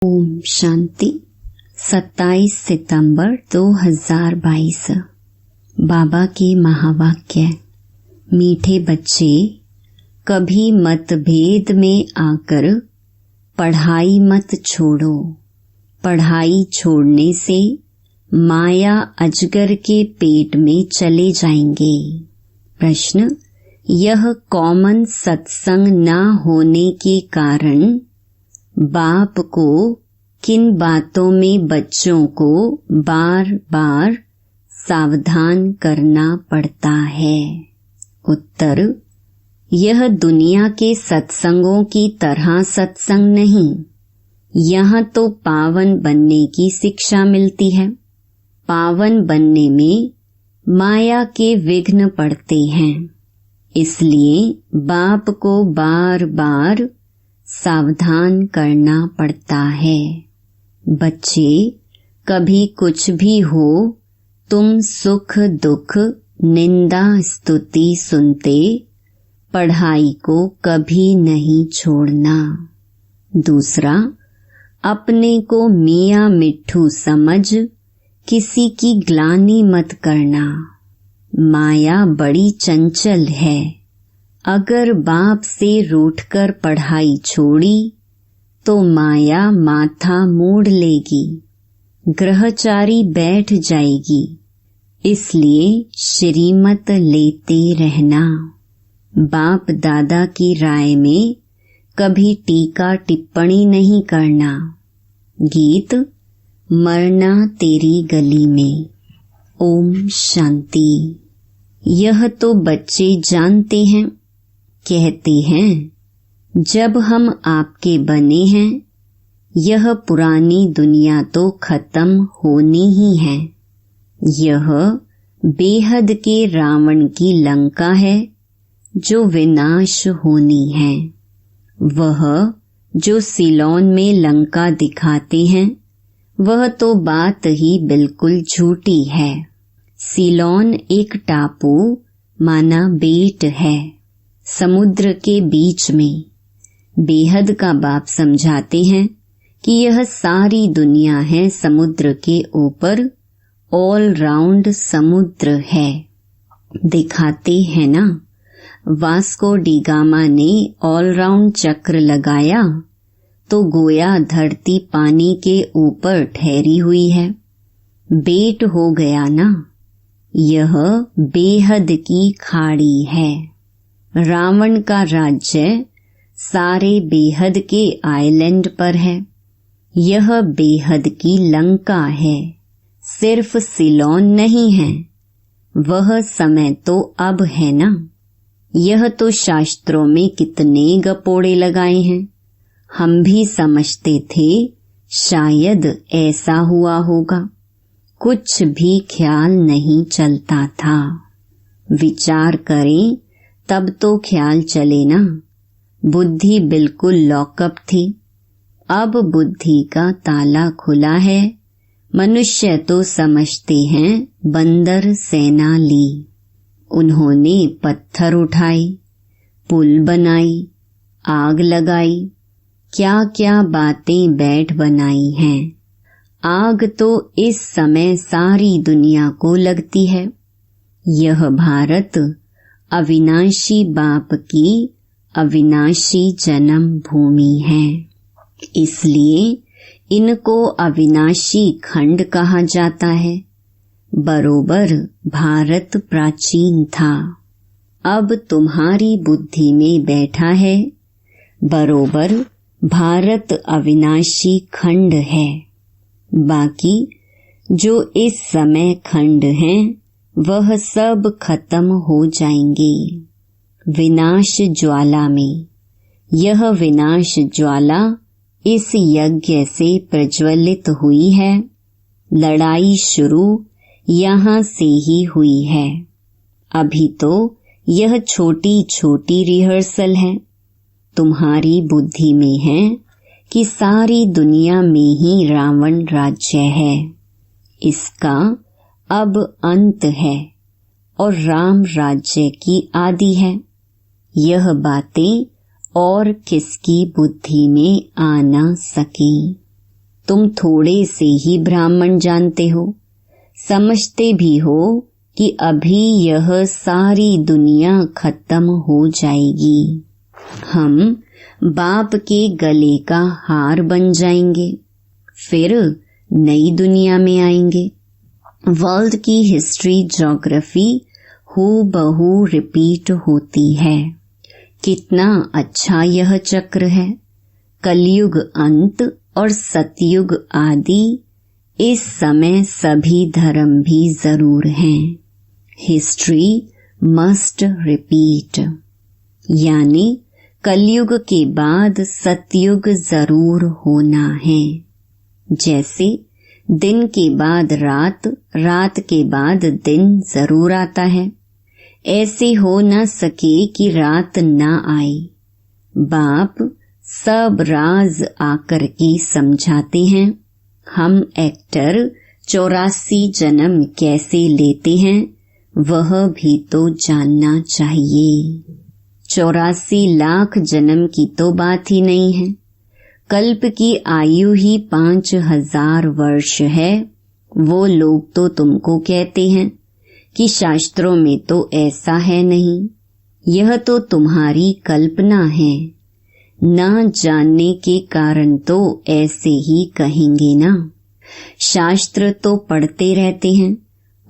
ओम शांति। 27 सितंबर 2022। बाबा के महावाक्य। मीठे बच्चे, कभी मतभेद में आकर पढ़ाई मत छोड़ो। पढ़ाई छोड़ने से माया अजगर के पेट में चले जाएंगे। प्रश्न: यह कॉमन सत्संग न होने के कारण बाप को किन बातों में बच्चों को बार बार सावधान करना पड़ता है? उत्तर: यह दुनिया के सत्संगों की तरह सत्संग नहीं। यहाँ तो पावन बनने की शिक्षा मिलती है। पावन बनने में माया के विघ्न पड़ते हैं, इसलिए बाप को बार बार सावधान करना पड़ता है। बच्चे, कभी कुछ भी हो, तुम सुख दुख निंदा स्तुति सुनते पढ़ाई को कभी नहीं छोड़ना। दूसरा, अपने को मियाँ मिट्ठू समझ किसी की ग्लानि मत करना। माया बड़ी चंचल है। अगर बाप से रूठकर पढ़ाई छोड़ी तो माया माथा मोड़ लेगी, ग्रहचारी बैठ जाएगी। इसलिए श्रीमत लेते रहना। बाप दादा की राय में कभी टीका टिप्पणी नहीं करना। गीत: मरना तेरी गली में। ओम शांति। यह तो बच्चे जानते हैं। कहते हैं, जब हम आपके बने हैं, यह पुरानी दुनिया तो खत्म होनी ही है। यह बेहद के रावण की लंका है जो विनाश होनी है। वह जो सिलोन में लंका दिखाते हैं, वह तो बात ही बिल्कुल झूठी है। सिलोन एक टापू माना बेट है, समुद्र के बीच में। बेहद का बाप समझाते हैं कि यह सारी दुनिया है समुद्र के ऊपर, ऑल राउंड समुद्र है। दिखाते हैं ना, वास्को डी गामा ने ऑल राउंड चक्र लगाया तो गोया धरती पानी के ऊपर ठहरी हुई है। बेट हो गया ना। यह बेहद की खाड़ी है। रावण का राज्य सारे बेहद के आइलैंड पर है। यह बेहद की लंका है, सिर्फ सिलोन नहीं है। वह समय तो अब है ना। यह तो शास्त्रों में कितने गपोड़े लगाए हैं। हम भी समझते थे शायद ऐसा हुआ होगा। कुछ भी ख्याल नहीं चलता था। विचार करें तब तो ख्याल चले ना। बुद्धि बिल्कुल लॉकअप थी। अब बुद्धि का ताला खुला है। मनुष्य तो समझते हैं बंदर सेना ली। उन्होंने पत्थर उठाए, पुल बनाई, आग लगाई, क्या क्या बातें बैठ बनाई हैं। आग तो इस समय सारी दुनिया को लगती है। यह भारत अविनाशी बाप की अविनाशी जन्म भूमि है, इसलिए इनको अविनाशी खंड कहा जाता है। बरोबर भारत प्राचीन था, अब तुम्हारी बुद्धि में बैठा है। बरोबर भारत अविनाशी खंड है। बाकी जो इस समय खंड हैं, वह सब खत्म हो जाएंगे विनाश ज्वाला में। यह विनाश ज्वाला इस यज्ञ से प्रज्वलित हुई है। लड़ाई शुरू यहाँ से ही हुई है। अभी तो यह छोटी छोटी रिहर्सल है। तुम्हारी बुद्धि में है कि सारी दुनिया में ही रावण राज्य है। इसका अब अंत है और राम राज्य की आदि है। यह बातें और किसकी बुद्धि में आ न सकी। तुम थोड़े से ही ब्राह्मण जानते हो, समझते भी हो कि अभी यह सारी दुनिया खत्म हो जाएगी। हम बाप के गले का हार बन जाएंगे, फिर नई दुनिया में आएंगे। वर्ल्ड की हिस्ट्री, ज्योग्राफी हूबहू रिपीट होती है। कितना अच्छा यह चक्र है। कलयुग अंत और सतयुग आदि, इस समय सभी धर्म भी जरूर हैं। हिस्ट्री मस्ट रिपीट, यानी कलयुग के बाद सतयुग जरूर होना है। जैसे दिन के बाद रात, रात के बाद दिन जरूर आता है, ऐसे हो न सके कि रात न आए। बाप सब राज आकर के समझाते हैं। हम एक्टर 84 जन्म कैसे लेते हैं, वह भी तो जानना चाहिए। 84 लाख जन्म की तो बात ही नहीं है। कल्प की आयु ही 5000 वर्ष है। वो लोग तो तुमको कहते हैं कि शास्त्रों में तो ऐसा है नहीं, यह तो तुम्हारी कल्पना है। न जानने के कारण तो ऐसे ही कहेंगे ना। शास्त्र तो पढ़ते रहते हैं,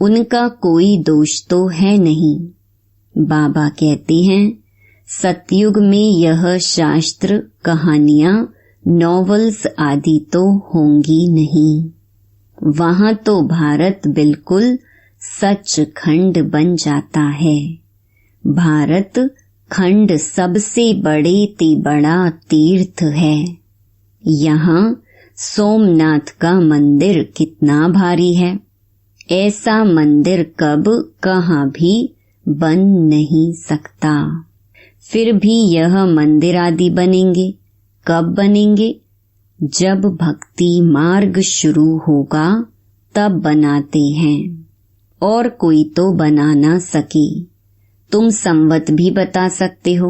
उनका कोई दोष तो है नहीं। बाबा कहते हैं सतयुग में यह शास्त्र, कहानियां, नॉवेल्स आदि तो होंगी नहीं। वहां तो भारत बिल्कुल सचखंड बन जाता है। भारत खंड सबसे बड़े ते बड़ा तीर्थ है। यहाँ सोमनाथ का मंदिर कितना भारी है। ऐसा मंदिर कब कहाँ भी बन नहीं सकता। फिर भी यह मंदिर आदि बनेंगे, कब बनेंगे? जब भक्ति मार्ग शुरू होगा तब बनाते हैं, और कोई तो बना ना सके। तुम संवत भी बता सकते हो,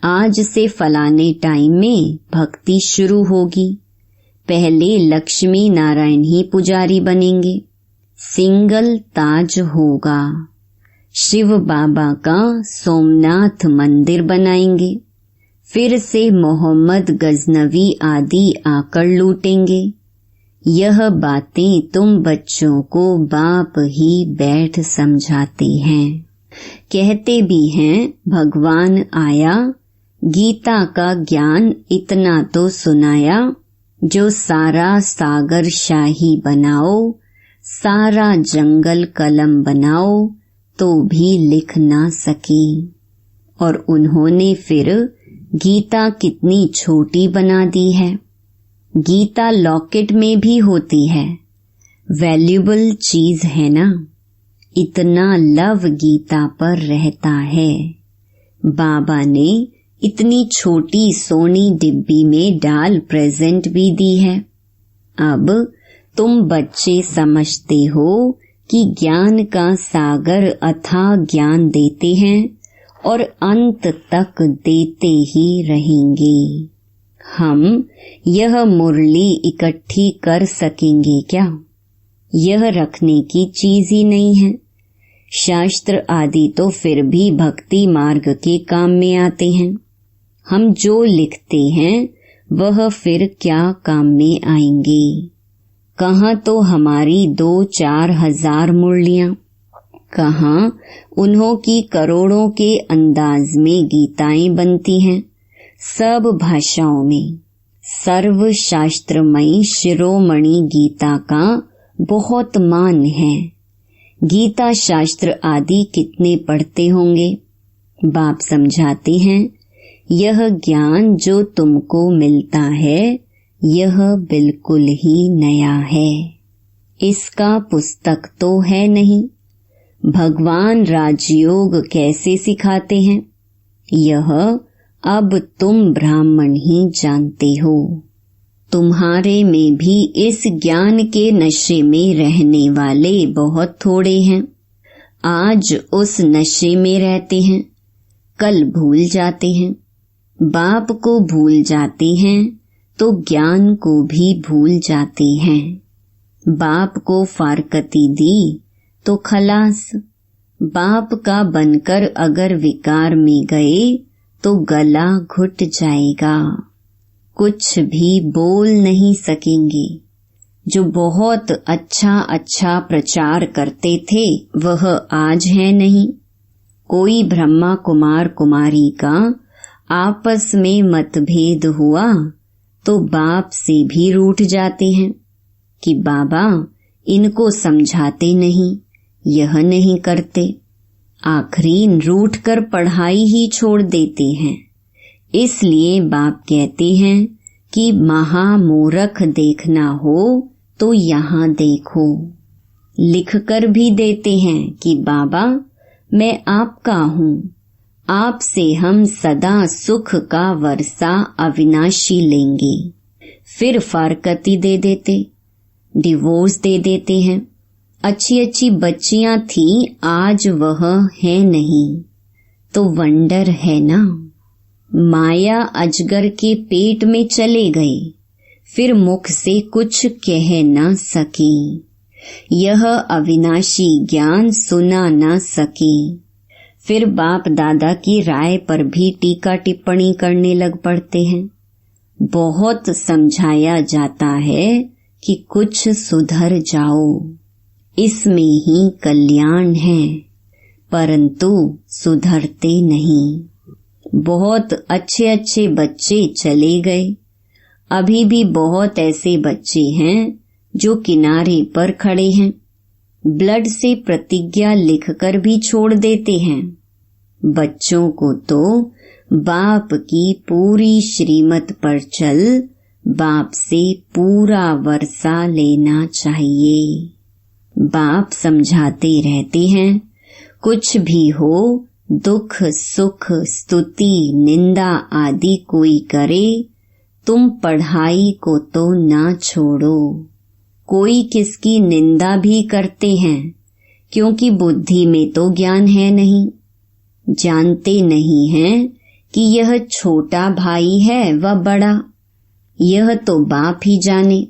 आज से फलाने टाइम में भक्ति शुरू होगी। पहले लक्ष्मी नारायण ही पुजारी बनेंगे, सिंगल ताज होगा। शिव बाबा का सोमनाथ मंदिर बनाएंगे, फिर से मोहम्मद गजनवी आदि आकर लूटेंगे। यह बातें तुम बच्चों को बाप ही बैठ समझाते हैं। कहते भी हैं भगवान आया, गीता का ज्ञान इतना तो सुनाया, जो सारा सागर शाही बनाओ, सारा जंगल कलम बनाओ, तो भी लिख ना सके। और उन्होंने फिर गीता कितनी छोटी बना दी है। गीता लॉकेट में भी होती है, वैल्यूबल चीज है ना। इतना लव गीता पर रहता है। बाबा ने इतनी छोटी सोनी डिब्बी में डाल प्रेजेंट भी दी है। अब तुम बच्चे समझते हो कि ज्ञान का सागर अथाह ज्ञान देते हैं और अंत तक देते ही रहेंगे। हम यह मुरली इकट्ठी कर सकेंगे क्या? यह रखने की चीज ही नहीं है। शास्त्र आदि तो फिर भी भक्ति मार्ग के काम में आते हैं। हम जो लिखते हैं वह फिर क्या काम में आएंगे? कहाँ तो हमारी 2-4 हजार मुरलियां, कहाँ उन्हों की करोड़ों के अंदाज में गीताएं बनती हैं, सब भाषाओं में। सर्व शास्त्रमयी शिरोमणि गीता का बहुत मान है। गीता शास्त्र आदि कितने पढ़ते होंगे? बाप समझाते हैं यह ज्ञान जो तुमको मिलता है यह बिल्कुल ही नया है। इसका पुस्तक तो है नहीं। भगवान राजयोग कैसे सिखाते हैं यह अब तुम ब्राह्मण ही जानते हो। तुम्हारे में भी इस ज्ञान के नशे में रहने वाले बहुत थोड़े हैं। आज उस नशे में रहते हैं, कल भूल जाते हैं। बाप को भूल जाते हैं तो ज्ञान को भी भूल जाते हैं। बाप को फारकती दी तो खलास। बाप का बनकर अगर विकार में गए तो गला घुट जाएगा, कुछ भी बोल नहीं सकेंगे। जो बहुत अच्छा अच्छा प्रचार करते थे वह आज है नहीं। कोई ब्रह्मा कुमार कुमारी का आपस में मतभेद हुआ तो बाप से भी रूठ जाते हैं कि बाबा इनको समझाते नहीं, यह नहीं करते। आखिरी रूठ कर पढ़ाई ही छोड़ देते हैं। इसलिए बाप कहते हैं कि महामूर्ख देखना हो तो यहाँ देखो। लिखकर भी देते हैं कि बाबा मैं आपका हूँ, आपसे हम सदा सुख का वर्षा अविनाशी लेंगे। फिर फारकती दे देते, डिवोर्स दे देते हैं। अच्छी अच्छी बच्चियां थी, आज वह है नहीं, तो वंडर है ना। माया अजगर के पेट में चले गए, फिर मुख से कुछ कह न सके। यह अविनाशी ज्ञान सुना न सके। फिर बाप दादा की राय पर भी टीका टिप्पणी करने लग पड़ते हैं। बहुत समझाया जाता है कि कुछ सुधर जाओ, इसमें ही कल्याण है, परंतु सुधरते नहीं। बहुत अच्छे अच्छे बच्चे चले गए। अभी भी बहुत ऐसे बच्चे हैं जो किनारे पर खड़े हैं। ब्लड से प्रतिज्ञा लिखकर भी छोड़ देते हैं। बच्चों को तो बाप की पूरी श्रीमत पर चल बाप से पूरा वर्षा लेना चाहिए। बाप समझाते रहते हैं, कुछ भी हो, दुख सुख स्तुति निंदा आदि कोई करे, तुम पढ़ाई को तो ना छोड़ो। कोई किसकी निंदा भी करते हैं, क्योंकि बुद्धि में तो ज्ञान है नहीं। जानते नहीं हैं कि यह छोटा भाई है व बड़ा, यह तो बाप ही जाने।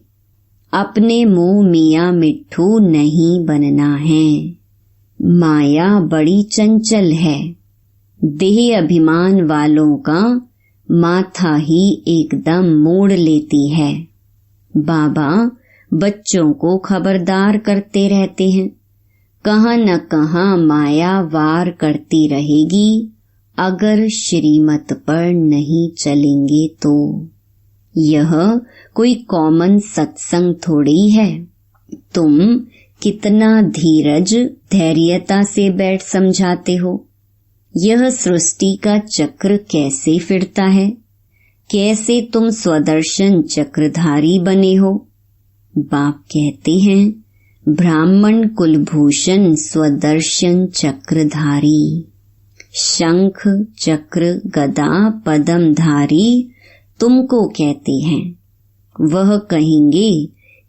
अपने मुंह मियाँ मिट्ठू नहीं बनना है। माया बड़ी चंचल है। देह अभिमान वालों का माथा ही एकदम मोड़ लेती है। बाबा बच्चों को खबरदार करते रहते हैं, कहाँ न कहाँ माया वार करती रहेगी अगर श्रीमत पर नहीं चलेंगे तो। यह कोई कॉमन सत्संग थोड़ी है। तुम कितना धीरज धैर्यता से बैठ समझाते हो। यह सृष्टि का चक्र कैसे फिरता है, कैसे तुम स्वदर्शन चक्रधारी बने हो। बाप कहते हैं, ब्राह्मण कुलभूषण स्वदर्शन चक्रधारी। शंख चक्र गदा पद्मधारी तुमको कहते हैं। वह कहेंगे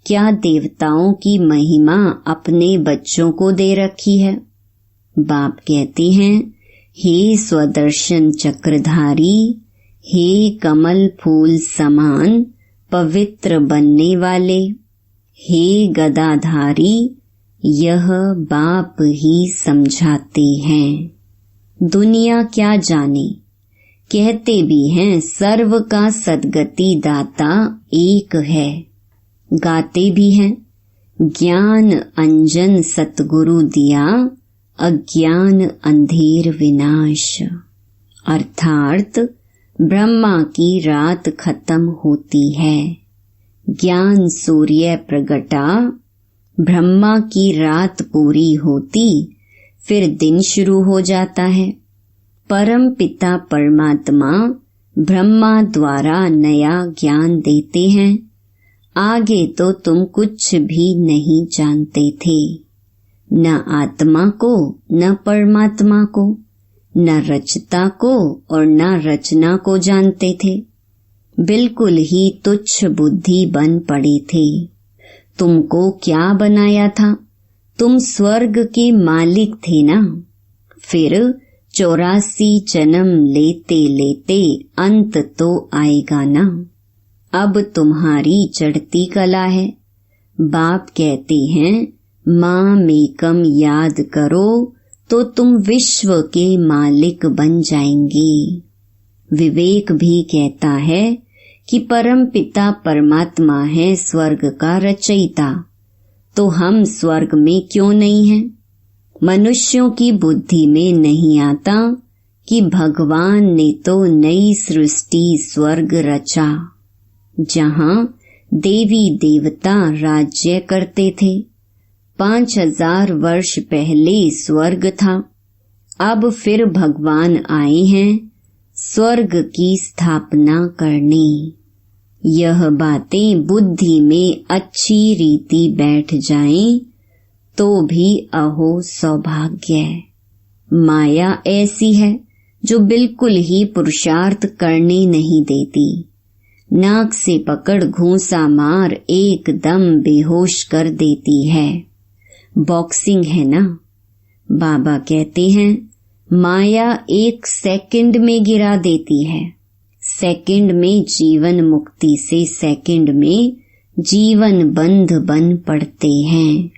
क्या देवताओं की महिमा अपने बच्चों को दे रखी है। बाप कहते हैं, हे स्वदर्शन चक्रधारी, हे कमल फूल समान पवित्र बनने वाले, हे गदाधारी, यह बाप ही समझाते हैं। दुनिया क्या जाने, कहते भी हैं सर्व का सद्गति दाता एक है। गाते भी हैं, ज्ञान अंजन सतगुरु दिया, अज्ञान अंधेर विनाश। अर्थात ब्रह्मा की रात खत्म होती है, ज्ञान सूर्य प्रगटा, ब्रह्मा की रात पूरी होती, फिर दिन शुरू हो जाता है। परम पिता परमात्मा ब्रह्मा द्वारा नया ज्ञान देते हैं। आगे तो तुम कुछ भी नहीं जानते थे, न आत्मा को न परमात्मा को, न रचता को और न रचना को जानते थे। बिल्कुल ही तुच्छ बुद्धि बन पड़े थे। तुमको क्या बनाया था, तुम स्वर्ग के मालिक थे ना। फिर 84 जन्म लेते लेते अंत तो आएगा ना। अब तुम्हारी चढ़ती कला है। बाप कहते हैं माँ मेकम याद करो तो तुम विश्व के मालिक बन जाएंगे। विवेक भी कहता है कि परम पिता परमात्मा है स्वर्ग का रचयिता, तो हम स्वर्ग में क्यों नहीं हैं? मनुष्यों की बुद्धि में नहीं आता कि भगवान ने तो नई सृष्टि स्वर्ग रचा, जहाँ देवी देवता राज्य करते थे। 5000 वर्ष पहले स्वर्ग था, अब फिर भगवान आए हैं स्वर्ग की स्थापना करने। यह बातें बुद्धि में अच्छी रीति बैठ जाएं तो भी अहो सौभाग्य। माया ऐसी है जो बिल्कुल ही पुरुषार्थ करने नहीं देती। नाक से पकड़ घूंसा मार एकदम बेहोश कर देती है। बॉक्सिंग है ना। बाबा कहते हैं माया 1 सेकंड में गिरा देती है। सेकंड में जीवन मुक्ति से सेकंड में जीवन बंध बन पड़ते हैं।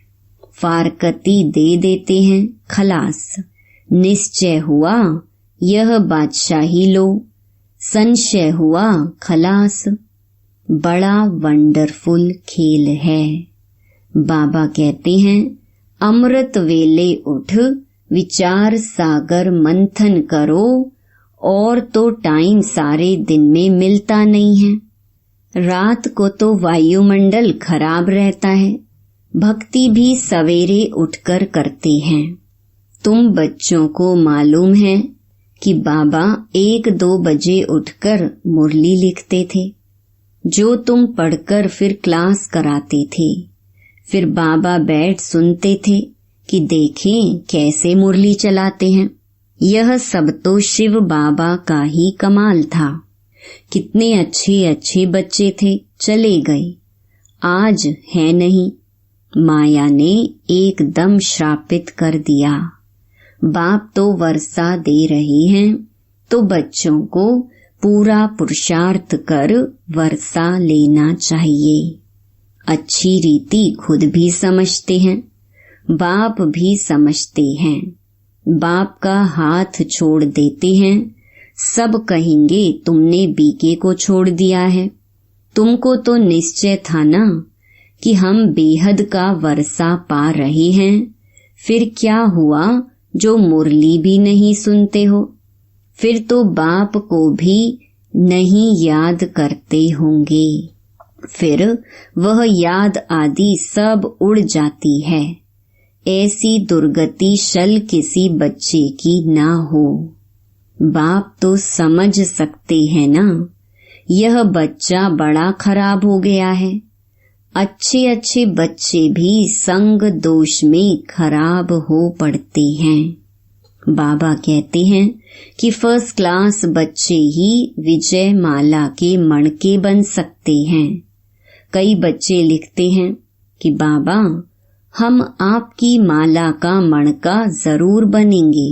फारकती दे देते हैं, खलास। निश्चय हुआ यह बादशाही लो, संशय हुआ खलास। बड़ा वंडरफुल खेल है। बाबा कहते हैं अमृत वेले उठ विचार सागर मंथन करो, और तो टाइम सारे दिन में मिलता नहीं है। रात को तो वायुमंडल खराब रहता है। भक्ति भी सवेरे उठकर करते हैं। तुम बच्चों को मालूम है कि बाबा 1-2 बजे उठकर मुरली लिखते थे, जो तुम पढ़कर फिर क्लास कराते थे। फिर बाबा बैठ सुनते थे कि देखें कैसे मुरली चलाते हैं। यह सब तो शिव बाबा का ही कमाल था। कितने अच्छे अच्छे बच्चे थे, चले गए, आज है नहीं। माया ने एकदम श्रापित कर दिया। बाप तो वर्षा दे रहे हैं, तो बच्चों को पूरा पुरुषार्थ कर वर्षा लेना चाहिए। अच्छी रीति खुद भी समझते हैं, बाप भी समझते हैं। बाप का हाथ छोड़ देते हैं। सब कहेंगे तुमने बीके को छोड़ दिया है। तुमको तो निश्चय था ना कि हम बेहद का वर्षा पा रहे हैं। फिर क्या हुआ जो मुरली भी नहीं सुनते हो? फिर तो बाप को भी नहीं याद करते होंगे। फिर वह याद आदि सब उड़ जाती है। ऐसी दुर्गति शल किसी बच्चे की ना हो। बाप तो समझ सकते हैं ना, यह बच्चा बड़ा खराब हो गया है। अच्छे अच्छे बच्चे भी संग दोष में खराब हो पड़ते हैं। बाबा कहते हैं कि फर्स्ट क्लास बच्चे ही विजय माला के मणके बन सकते हैं। कई बच्चे लिखते हैं कि बाबा हम आपकी माला का मणका जरूर बनेंगे।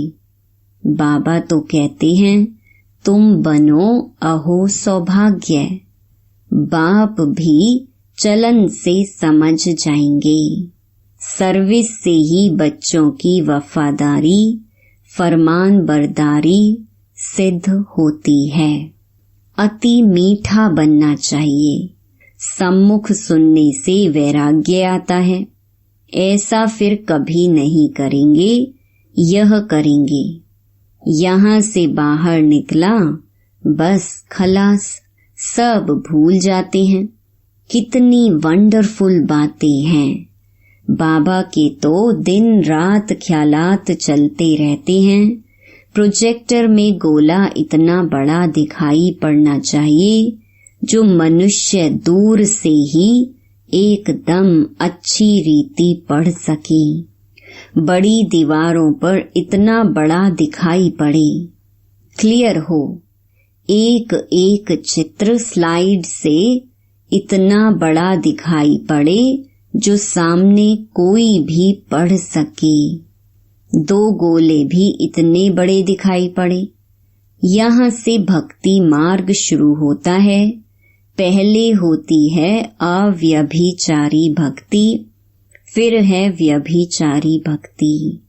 बाबा तो कहते हैं तुम बनो अहो सौभाग्य। बाप भी चलन से समझ जाएंगे। सर्विस से ही बच्चों की वफादारी, फरमान बरदारी सिद्ध होती है। अति मीठा बनना चाहिए। सम्मुख सुनने से वैराग्य आता है। ऐसा फिर कभी नहीं करेंगे, यह करेंगे। यहाँ से बाहर निकला बस खलास, सब भूल जाते हैं। कितनी वंडरफुल बातें हैं। बाबा के तो दिन रात ख्यालात चलते रहते हैं। प्रोजेक्टर में गोला इतना बड़ा दिखाई पड़ना चाहिए जो मनुष्य दूर से ही एकदम अच्छी रीति पढ़ सके। बड़ी दीवारों पर इतना बड़ा दिखाई पड़े, क्लियर हो। एक एक चित्र स्लाइड से इतना बड़ा दिखाई पड़े जो सामने कोई भी पढ़ सके। 2 गोले भी इतने बड़े दिखाई पड़े। यहाँ से भक्ति मार्ग शुरू होता है। पहले होती है अव्यभिचारी भक्ति, फिर है व्यभिचारी भक्ति।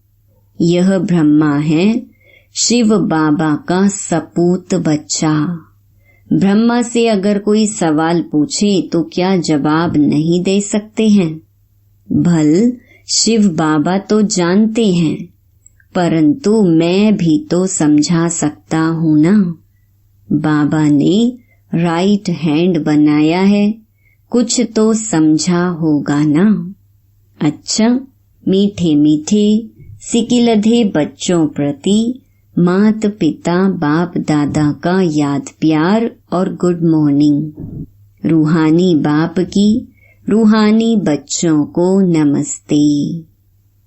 यह ब्रह्मा है शिव बाबा का सपूत बच्चा। ब्रह्मा से अगर कोई सवाल पूछे तो क्या जवाब नहीं दे सकते हैं? भल शिव बाबा तो जानते हैं, परंतु मैं भी तो समझा सकता हूँ ना। बाबा ने राइट हैंड बनाया है, कुछ तो समझा होगा ना। अच्छा, मीठे मीठे सिकिलधे बच्चों प्रति मात पिता बाप दादा का याद प्यार और गुड मॉर्निंग। रूहानी बाप की रूहानी बच्चों को नमस्ते।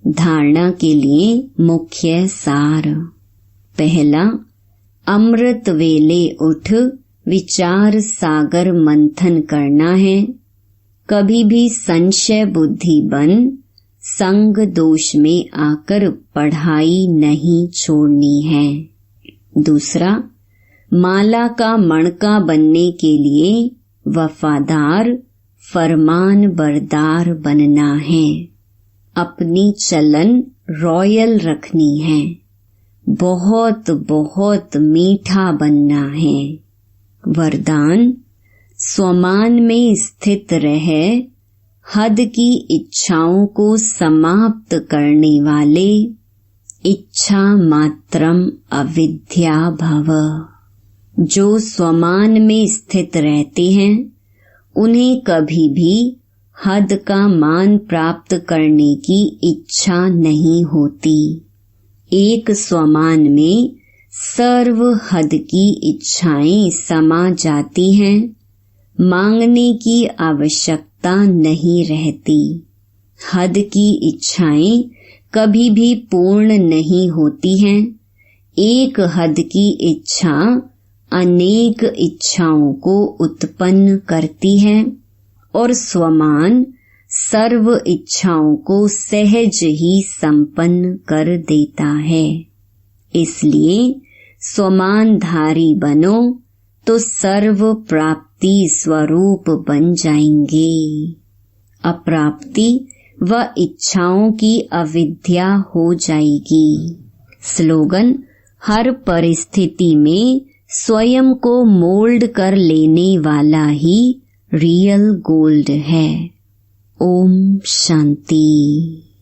धारणा के लिए मुख्य सार। पहला, अमृत वेले उठ विचार सागर मंथन करना है। कभी भी संशय बुद्धि बन संग दोष में आकर पढ़ाई नहीं छोड़नी है। दूसरा, माला का मणका बनने के लिए वफादार फरमान बरदार बनना है। अपनी चलन रॉयल रखनी है। बहुत बहुत मीठा बनना है। वरदान, स्वमान में स्थित रहे हद की इच्छाओं को समाप्त करने वाले इच्छा मात्रम अविद्या भव। जो स्वमान में स्थित रहते हैं उन्हें कभी भी हद का मान प्राप्त करने की इच्छा नहीं होती। एक स्वमान में सर्व हद की इच्छाएं समा जाती हैं। मांगने की आवश्यकता नहीं रहती। हद की इच्छाएं कभी भी पूर्ण नहीं होती हैं। एक हद की इच्छा अनेक इच्छाओं को उत्पन्न करती है और स्वमान सर्व इच्छाओं को सहज ही संपन्न कर देता है। इसलिए स्वमानधारी बनो तो सर्व प्राप्ति स्वरूप बन जाएंगे। अप्राप्ति व इच्छाओं की अविद्या हो जाएगी। स्लोगन, हर परिस्थिति में स्वयं को मोल्ड कर लेने वाला ही रियल गोल्ड है। ओम शांति।